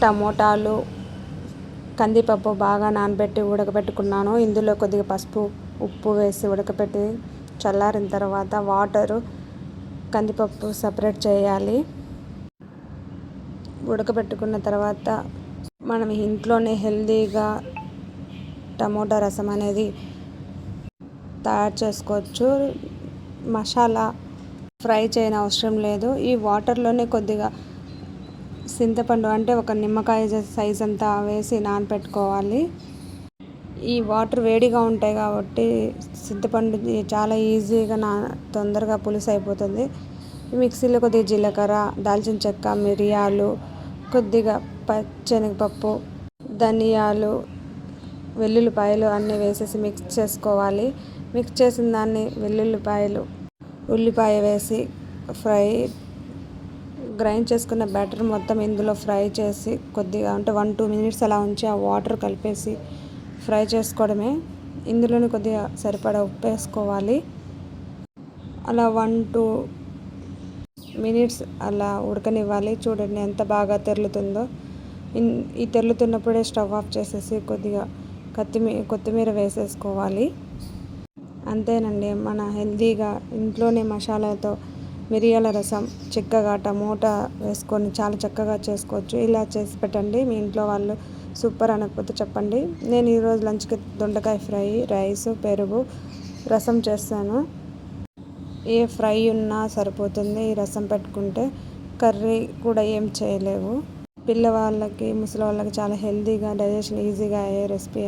టమోటాలు, కందిపప్పు బాగా నానబెట్టి ఉడకబెట్టుకున్నాను. ఇందులో కొద్దిగా పసుపు, ఉప్పు వేసి ఉడకబెట్టి చల్లారిన తర్వాత వాటరు, కందిపప్పు సపరేట్ చేయాలి. ఉడకబెట్టుకున్న తర్వాత మనం ఇంట్లోనే హెల్తీగా టమోటా రసం అనేది తయారు చేసుకోవచ్చు. మసాలా ఫ్రై చేయని అవసరం లేదు. ఈ వాటర్లోనే కొద్దిగా చింతపండు అంటే ఒక నిమ్మకాయ సైజ్ అంతా వేసి నానబెట్టుకోవాలి. ఈ వాటర్ వేడిగా ఉంటాయి కాబట్టి చింతపండు చాలా ఈజీగా తొందరగా పులుసు అయిపోతుంది. మిక్సీలో కొద్దిగా జీలకర్ర, దాల్చిన చెక్క, మిరియాలు, కొద్దిగా పచ్చెనగపప్పు, ధనియాలు, వెల్లుల్లిపాయలు అన్నీ వేసేసి మిక్స్ చేసుకోవాలి. మిక్స్ చేసిన దాన్ని వెల్లుల్లిపాయలు, ఉల్లిపాయ వేసి గ్రైండ్ చేసుకున్న బ్యాటర్ మొత్తం ఇందులో ఫ్రై చేసి కొద్దిగా అంటే 1-2 మినిట్స్ అలా ఉంచి ఆ వాటర్ కలిపేసి ఫ్రై చేసుకోవడమే. ఇందులోనే కొద్దిగా సరిపడా ఉప్పు వేసుకోవాలి. అలా 1-2 మినిట్స్ అలా ఉడకనివ్వాలి. చూడండి ఎంత బాగా తెరులుతుందో. ఈ తెరులుతున్నప్పుడే స్టవ్ ఆఫ్ చేసేసి కొద్దిగా కొత్తిమీర వేసేసుకోవాలి. అంతేనండి, మన హెల్తీగా ఇంట్లోనే మసాలాతో మిరియాల రసం చిక్కగా టమోటా వేసుకొని చాలా చక్కగా చేసుకోవచ్చు. ఇలా చేసి పెట్టండి, మీ ఇంట్లో వాళ్ళు సూపర్ అనకపోతే చెప్పండి. నేను ఈరోజు లంచ్కి దొండకాయ ఫ్రై, రైస్, పెరుగు, రసం చేస్తాను. ఏ ఫ్రై ఉన్నా సరిపోతుంది. ఈ రసం పెట్టుకుంటే కర్రీ కూడా ఏం చేయలేవు. పిల్లవాళ్ళకి, ముసలి వాళ్ళకి చాలా హెల్తీగా, డైజెషన్ ఈజీగా అయ్యే రెసిపీ.